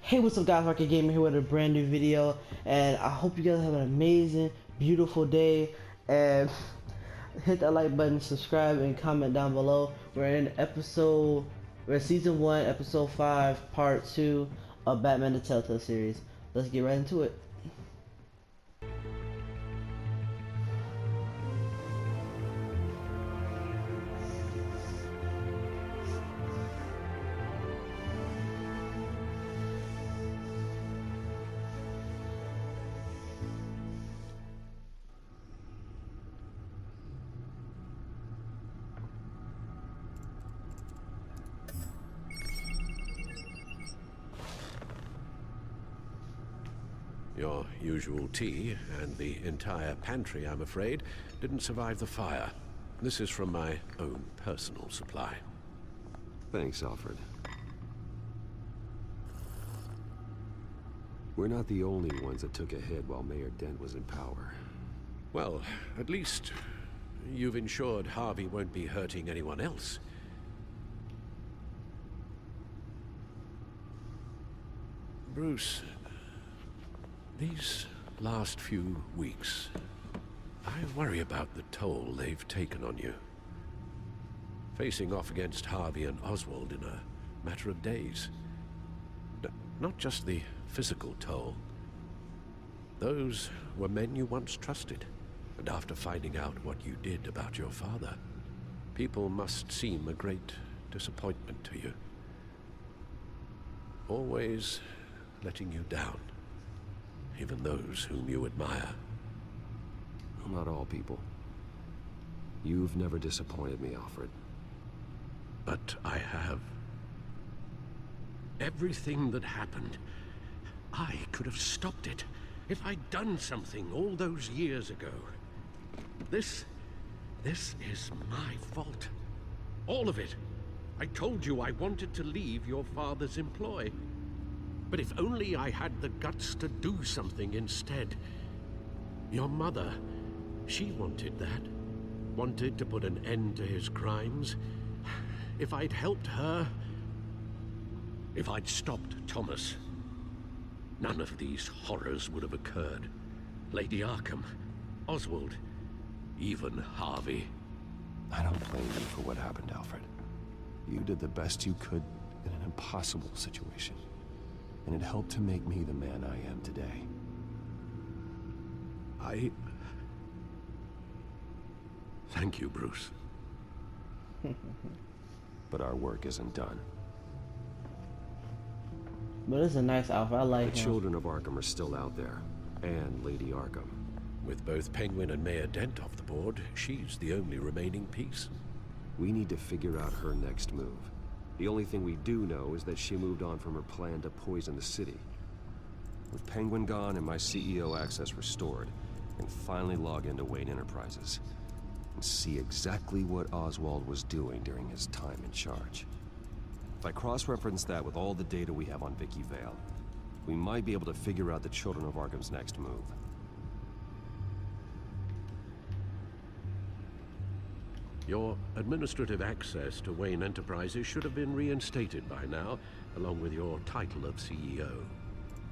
Hey, what's up guys, Rocket Gamer here with a brand new video, and I hope you guys have an amazing, beautiful day, and hit that like button, subscribe, and comment down below. We're in season 1, episode 5, part 2 of Batman the Telltale series. Let's get right into it. Your usual tea and the entire pantry, I'm afraid, didn't survive the fire. This is from my own personal supply. Thanks, Alfred. We're not the only ones that took a hit while Mayor Dent was in power. Well, at least you've ensured Harvey won't be hurting anyone else. Bruce, these last few weeks, I worry about the toll they've taken on you. Facing off against Harvey and Oswald in a matter of days. Not just the physical toll. Those were men you once trusted, and after finding out what you did about your father, people must seem a great disappointment to you. Always letting you down. Even those whom you admire. Well, not all people. You've never disappointed me, Alfred. But I have. Everything that happened, I could have stopped it if I'd done something all those years ago. This is my fault. All of it. I told you I wanted to leave your father's employ. But if only I had the guts to do something instead. Your mother, she wanted that. Wanted to put an end to his crimes. If I'd helped her, if I'd stopped Thomas, none of these horrors would have occurred. Lady Arkham, Oswald, even Harvey. I don't blame you for what happened, Alfred. You did the best you could in an impossible situation. And it helped to make me the man I am today. Thank you, Bruce. But our work isn't done. But it's a nice outfit, I like The him. children of Arkham are still out there. And Lady Arkham. With both Penguin and Mayor Dent off the board, she's the only remaining piece. We need to figure out her next move. The only thing we do know is that she moved on from her plan to poison the city. With Penguin gone and my CEO access restored, I can finally log into Wayne Enterprises and see exactly what Oswald was doing during his time in charge. If I cross-reference that with all the data we have on Vicky Vale, we might be able to figure out the Children of Arkham's next move. Your administrative access to Wayne Enterprises should have been reinstated by now, along with your title of CEO.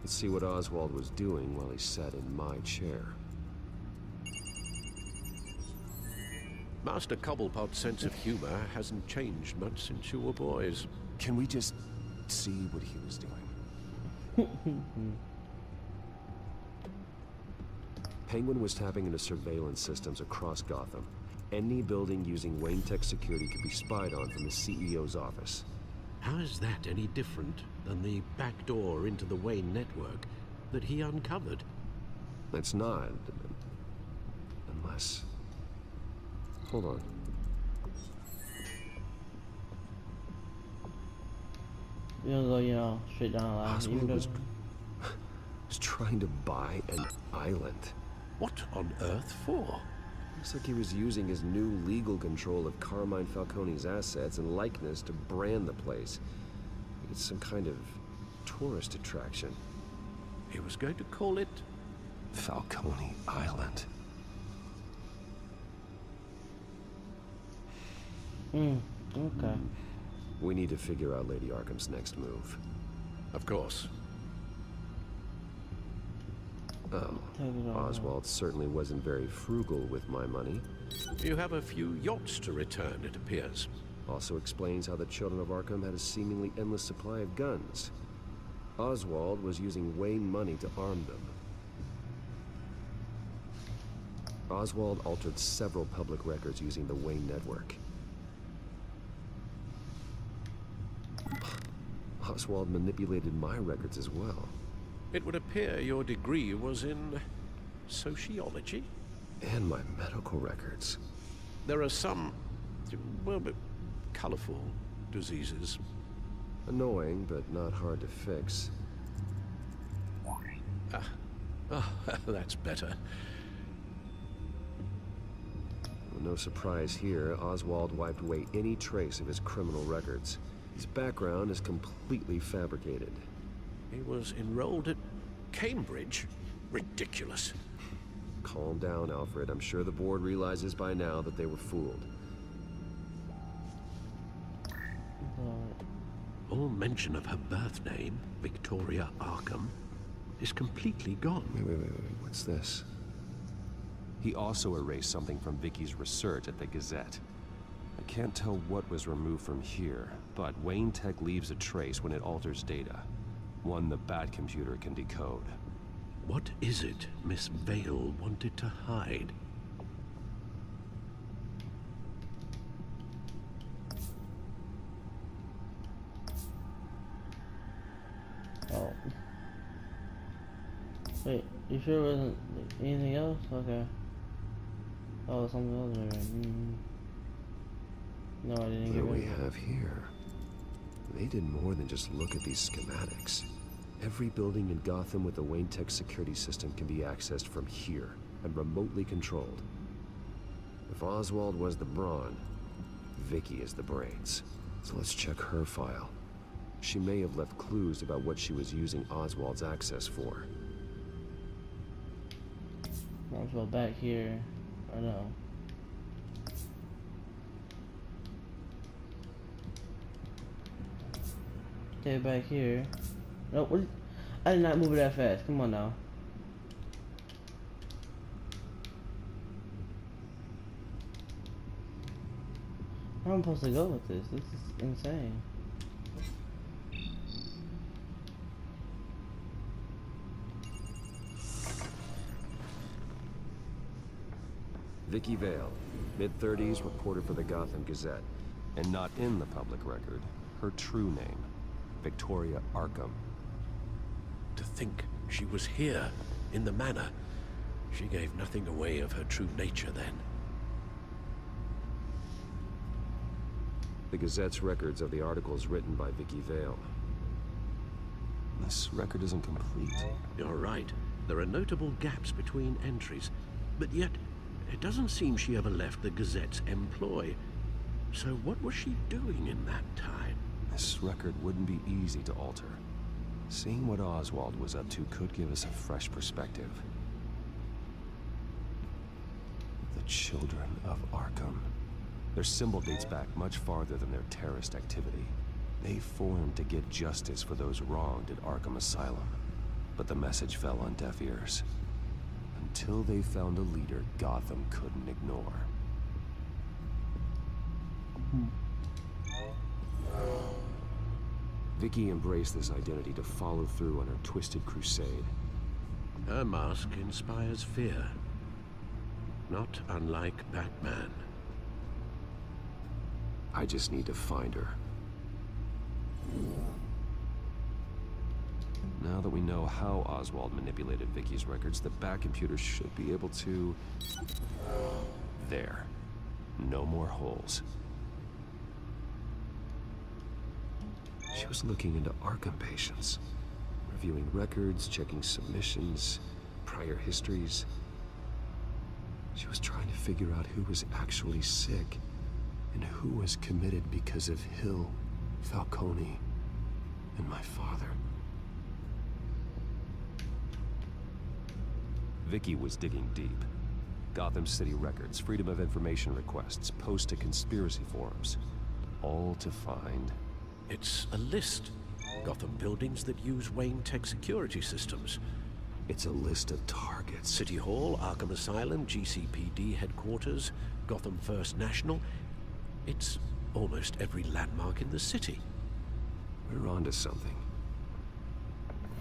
Let's see what Oswald was doing while he sat in my chair. Master Cobblepot's sense of humor hasn't changed much since you were boys. Can we just see what he was doing? Penguin was tapping into surveillance systems across Gotham. Any building using Wayne Tech security could be spied on from the CEO's office. How is that any different than the back door into the Wayne network that he uncovered? That's not. Unless... Hold on. You're gonna go, straight down the line. Oswald was trying to buy an island. What on earth for? Looks like he was using his new legal control of Carmine Falcone's assets and likeness to brand the place. It's some kind of tourist attraction. He was going to call it Falcone Island. Okay. We need to figure out Lady Arkham's next move. Of course. Well, Take it all. Oswald certainly wasn't very frugal with my money. You have a few yachts to return, it appears. Also explains how the Children of Arkham had a seemingly endless supply of guns. Oswald was using Wayne money to arm them. Oswald altered several public records using the Wayne network. Oswald manipulated my records as well. It would appear your degree was in sociology. And my medical records. There are some, well, colorful diseases. Annoying, but not hard to fix. Oh, that's better. No surprise here, Oswald wiped away any trace of his criminal records. His background is completely fabricated. He was enrolled at Cambridge? Ridiculous. Calm down, Alfred. I'm sure the board realizes by now that they were fooled. All mention of her birth name, Victoria Arkham, is completely gone. Wait. What's this? He also erased something from Vicky's research at the Gazette. I can't tell what was removed from here, but Wayne Tech leaves a trace when it alters data. One the Bat computer can decode. What is it Miss Vale wanted to hide? Oh. Wait, you sure it wasn't anything else? Okay. Oh, something else there. No, I didn't get What do we it. have here? They did more than just look at these schematics. Every building in Gotham with the Wayne Tech security system can be accessed from here and remotely controlled. If Oswald was the brawn, Vicky is the brains. So let's check her file. She may have left clues about what she was using Oswald's access for. Might as well back here. I know. Okay, back here. No, what? I did not move it that fast. Come on now. Where am I supposed to go with this? This is insane. Vicky Vale, mid-30s, reporter for the Gotham Gazette. And not in the public record, her true name, Victoria Arkham. To think she was here, in the manor. She gave nothing away of her true nature then. The Gazette's records of the articles written by Vicky Vale. This record isn't complete. You're right. There are notable gaps between entries. But yet, it doesn't seem she ever left the Gazette's employ. So what was she doing in that time? This record wouldn't be easy to alter. Seeing what Oswald was up to could give us a fresh perspective. The Children of Arkham. Their symbol dates back much farther than their terrorist activity. They formed to get justice for those wronged at Arkham Asylum. But the message fell on deaf ears. Until they found a leader Gotham couldn't ignore. Vicky embraced this identity to follow through on her twisted crusade. Her mask inspires fear. Not unlike Batman. I just need to find her. Now that we know how Oswald manipulated Vicky's records, the Bat computer should be able to... There. No more holes. She was looking into Arkham patients, reviewing records, checking submissions, prior histories. She was trying to figure out who was actually sick and who was committed because of Hill, Falcone, and my father. Vicky was digging deep. Gotham City records, Freedom of Information requests, posts to conspiracy forums. All to find... It's a list. Gotham buildings that use Wayne Tech security systems. It's a list of targets. City Hall, Arkham Asylum, GCPD headquarters, Gotham First National. It's almost every landmark in the city. We're onto something.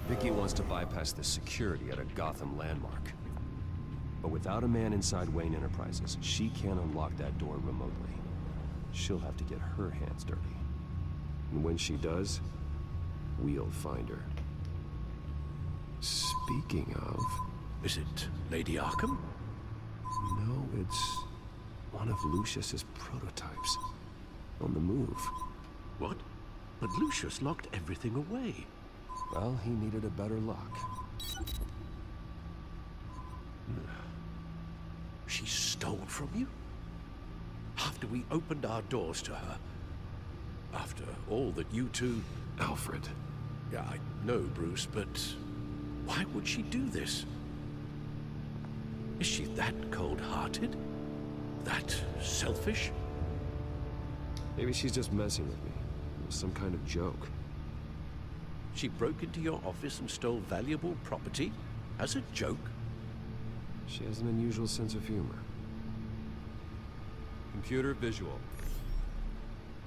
Vicky wants to bypass the security at a Gotham landmark. But without a man inside Wayne Enterprises, she can't unlock that door remotely. She'll have to get her hands dirty. And when she does, we'll find her. Speaking of... Is it Lady Arkham? No, it's one of Lucius's prototypes. On the move. What? But Lucius locked everything away. Well, he needed a better lock. She stole from you? After we opened our doors to her? After all that you two... Alfred. Yeah, I know, Bruce, but why would she do this? Is she that cold-hearted? That selfish? Maybe she's just messing with me. It was some kind of joke. She broke into your office and stole valuable property as a joke? She has an unusual sense of humor. Computer visual.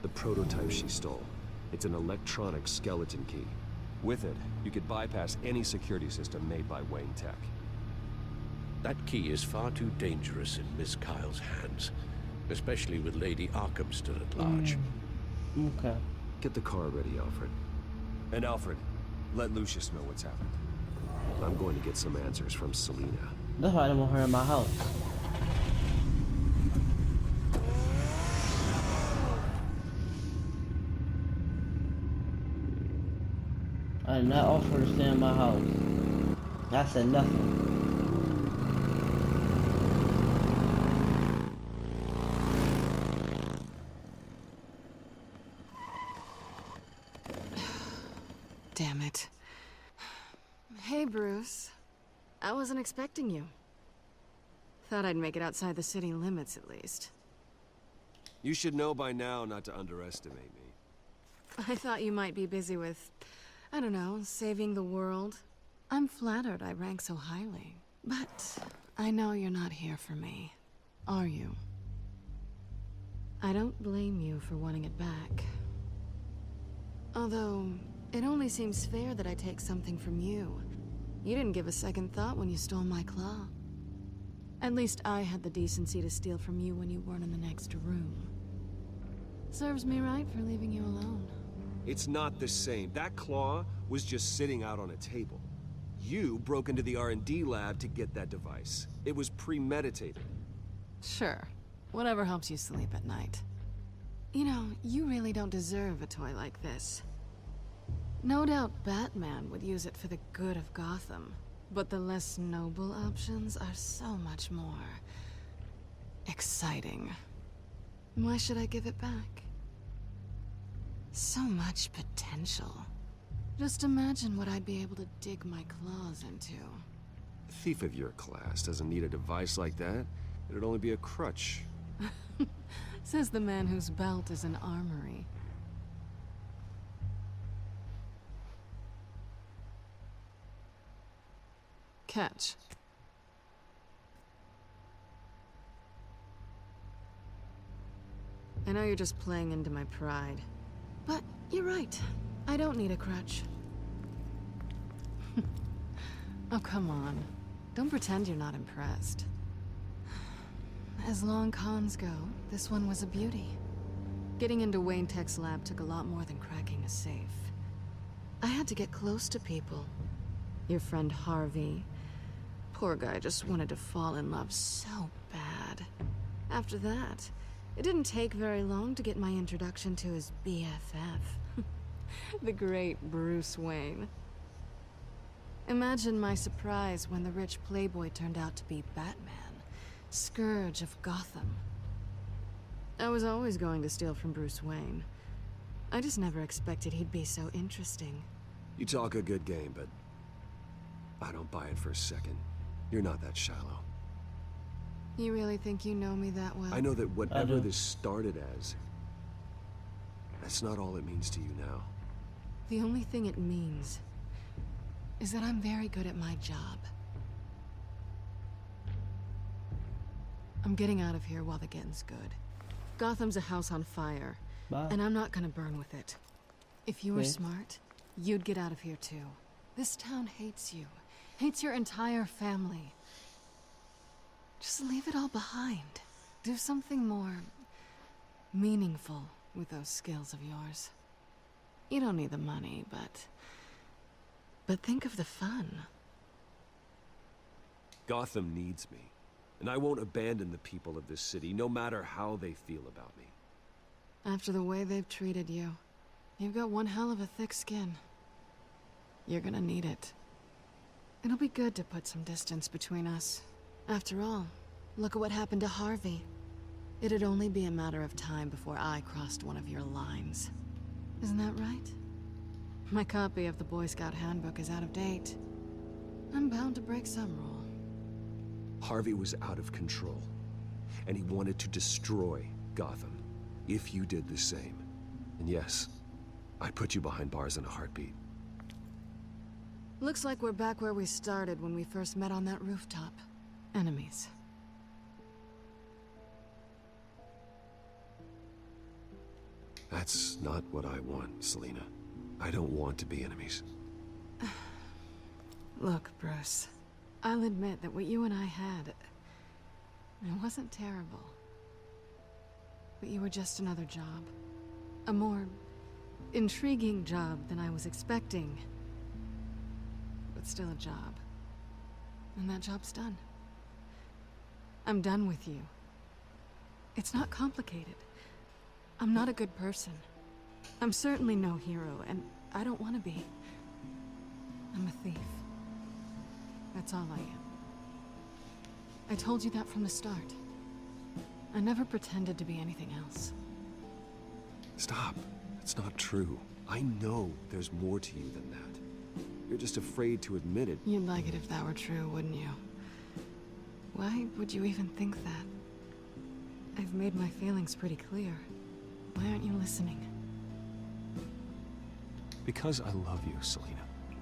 The prototype she stole. It's an electronic skeleton key. With it, you could bypass any security system made by Wayne Tech. That key is far too dangerous in Miss Kyle's hands, especially with Lady Arkham still at large. Okay. Get the car ready, Alfred. And Alfred, let Lucius know what's happened. I'm going to get some answers from Selina. That's why I don't want her in my house. I did not offer to stay in my house. I said nothing. Damn it. Hey, Bruce. I wasn't expecting you. Thought I'd make it outside the city limits, at least. You should know by now not to underestimate me. I thought you might be busy with, I don't know, saving the world. I'm flattered I rank so highly. But I know you're not here for me, are you? I don't blame you for wanting it back. Although, it only seems fair that I take something from you. You didn't give a second thought when you stole my claw. At least I had the decency to steal from you when you weren't in the next room. Serves me right for leaving you alone. It's not the same. That claw was just sitting out on a table. You broke into the R&D lab to get that device. It was premeditated. Sure. Whatever helps you sleep at night. You know, you really don't deserve a toy like this. No doubt Batman would use it for the good of Gotham, but the less noble options are so much more exciting. Why should I give it back? So much potential. Just imagine what I'd be able to dig my claws into. A thief of your class doesn't need a device like that. It'd only be a crutch. Says the man whose belt is an armory. Catch. I know you're just playing into my pride. But you're right. I don't need a crutch. Oh, come on. Don't pretend you're not impressed. As long cons go, this one was a beauty. Getting into Wayne Tech's lab took a lot more than cracking a safe. I had to get close to people. Your friend Harvey. Poor guy just wanted to fall in love so bad. After that, it didn't take very long to get my introduction to his BFF. The great Bruce Wayne. Imagine my surprise when the rich playboy turned out to be Batman, Scourge of Gotham. I was always going to steal from Bruce Wayne. I just never expected he'd be so interesting. You talk a good game, but I don't buy it for a second. You're not that shallow. You really think you know me that well? I know that whatever this started as, that's not all it means to you now. The only thing it means is that I'm very good at my job. I'm getting out of here while the getting's good. Gotham's a house on fire, Bye. and I'm not gonna burn with it. If you were Okay. smart, you'd get out of here too. This town hates you. Hates your entire family. Just leave it all behind. Do something more meaningful with those skills of yours. You don't need the money, but think of the fun. Gotham needs me, and I won't abandon the people of this city, no matter how they feel about me. After the way they've treated you, you've got one hell of a thick skin. You're gonna need it. It'll be good to put some distance between us. After all, look at what happened to Harvey. It'd only be a matter of time before I crossed one of your lines. Isn't that right? My copy of the Boy Scout handbook is out of date. I'm bound to break some rule. Harvey was out of control, and he wanted to destroy Gotham, if you did the same. And yes, I'd put you behind bars in a heartbeat. Looks like we're back where we started when we first met on that rooftop. Enemies. That's not what I want, Selina. I don't want to be enemies. Look, Bruce. I'll admit that what you and I had... it wasn't terrible. But you were just another job. A more intriguing job than I was expecting. But still a job. And that job's done. I'm done with you. It's not complicated. I'm not a good person. I'm certainly no hero, and I don't want to be. I'm a thief. That's all I am. I told you that from the start. I never pretended to be anything else. Stop. It's not true. I know there's more to you than that. You're just afraid to admit it. You'd like it if that were true, wouldn't you? Why would you even think that? I've made my feelings pretty clear. Why aren't you listening? Because I love you, Selina.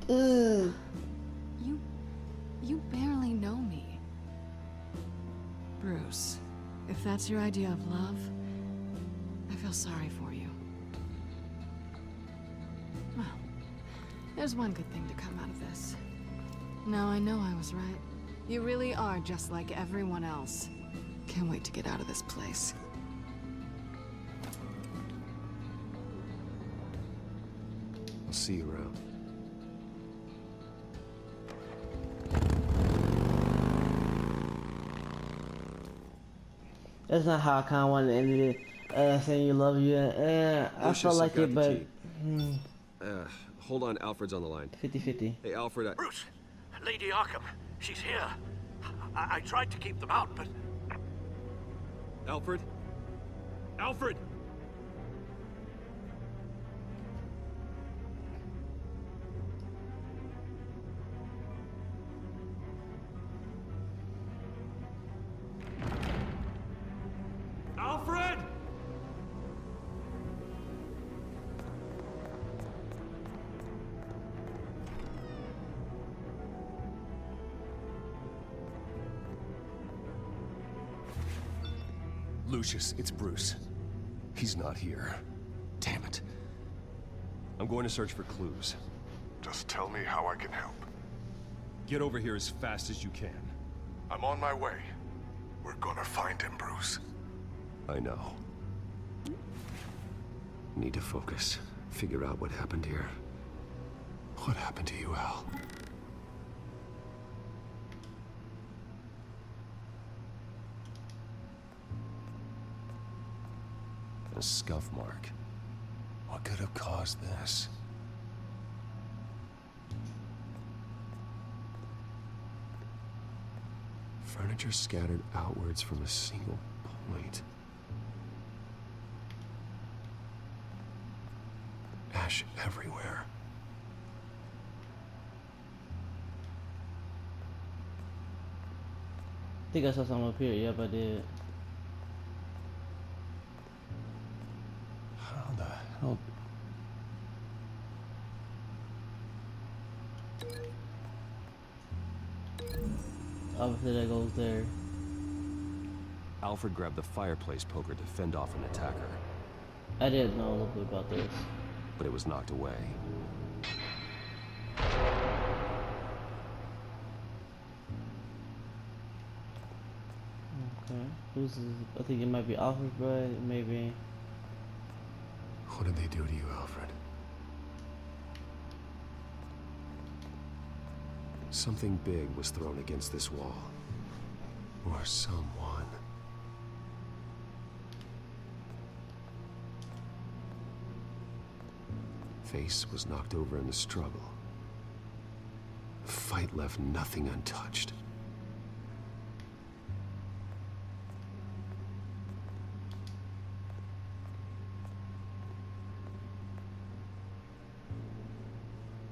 Ugh. You barely know me. Bruce, if that's your idea of love, I feel sorry for you. Well, there's one good thing to come out of this. Now I know I was right. You really are just like everyone else. Can't wait to get out of this place. I'll see you around. That's not how I kind of wanted to end it. Saying you love you. I Lucius, felt like I've got it, the but key. Hold on, Alfred's on the line. 50-50. Hey, Alfred, Bruce, Lady Arkham, she's here. I tried to keep them out, but... Alfred? Alfred! Alfred! Lucius, it's Bruce. He's not here. Damn it. I'm going to search for clues. Just tell me how I can help. Get over here as fast as you can. I'm on my way. We're gonna find him, Bruce. I know. Need to focus. Figure out what happened here. What happened to you, Al? A scuff mark. What could have caused this? Furniture scattered outwards from a single point. Ash everywhere. I think I saw something up here. Yep, I did. How the hell? Obviously that goes there. Alfred grabbed the fireplace poker to fend off an attacker, I didn't know a little bit about this. but it was knocked away. Okay. Who's this? I think it might be Alfred, but maybe. What did they do to you, Alfred? Something big was thrown against this wall. Or someone. Face was knocked over in the struggle. The fight left nothing untouched.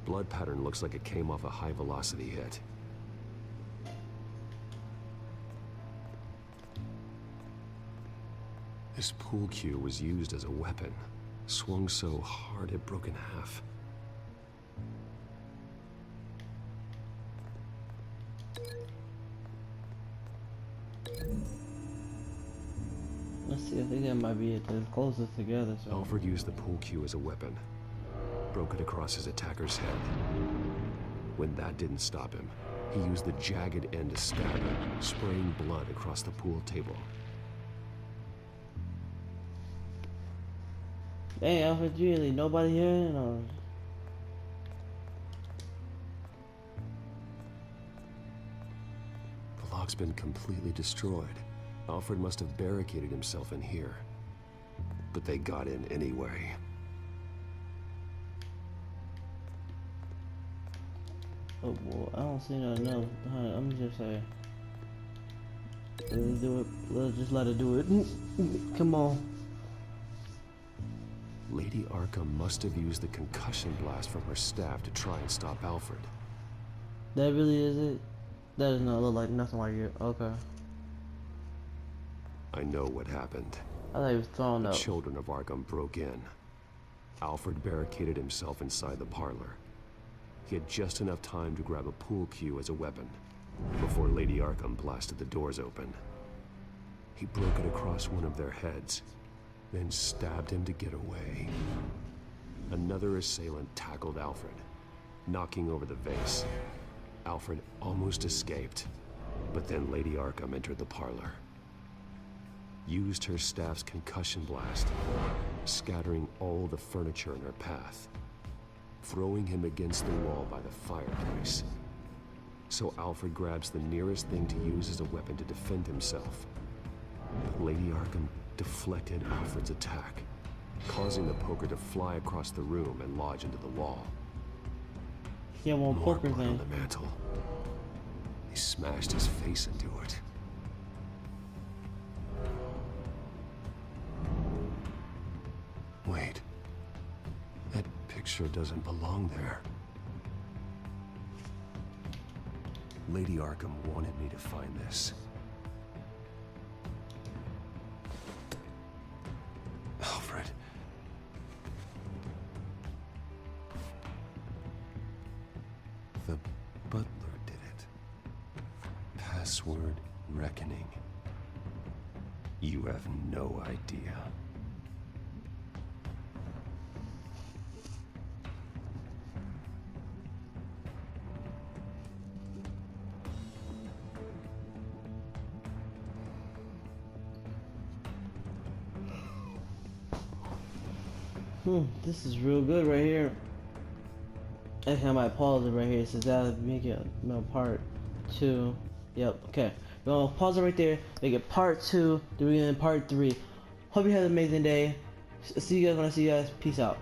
Blood pattern looks like it came off a high-velocity hit. This pool cue was used as a weapon, swung so hard it broke in half. Let's see, I think that might be it to close this together. So. Alfred used the pool cue as a weapon, broke it across his attacker's head. When that didn't stop him, he used the jagged end to stab him, spraying blood across the pool table. Hey, Alfred, really? Nobody here? No. The lock's been completely destroyed. Alfred must have barricaded himself in here. But they got in anyway. Oh, well, I don't see nothing else. Let me just say. Let's do it. Let's just let it do it. Come on. Lady Arkham must have used the concussion blast from her staff to try and stop Alfred. That really is it? That does not look like nothing like it. Okay. I know what happened. I thought he was thrown The up. children of Arkham broke in. Alfred barricaded himself inside the parlor. He had just enough time to grab a pool cue as a weapon before Lady Arkham blasted the doors open. He broke it across one of their heads, then stabbed him to get away. Another assailant tackled Alfred, knocking over the vase. Alfred almost escaped, but then Lady Arkham entered the parlor. Used her staff's concussion blast, scattering all the furniture in her path, throwing him against the wall by the fireplace. So Alfred grabs the nearest thing to use as a weapon to defend himself. But Lady Arkham deflected Alfred's attack, causing the poker to fly across the room and lodge into the wall. Yeah, one More poker blood on thing. the mantle. He smashed his face into it. Wait. That picture doesn't belong there. Lady Arkham wanted me to find this. Alfred. The butler did it. Password reckoning. You have no idea. This is real good right here. Actually, I might pause it right here since that'll make it part 2. Yep, okay. We're gonna pause it right there, make it part 2, then we're gonna part 3. Hope you have an amazing day. See you guys when I see you guys. Peace out.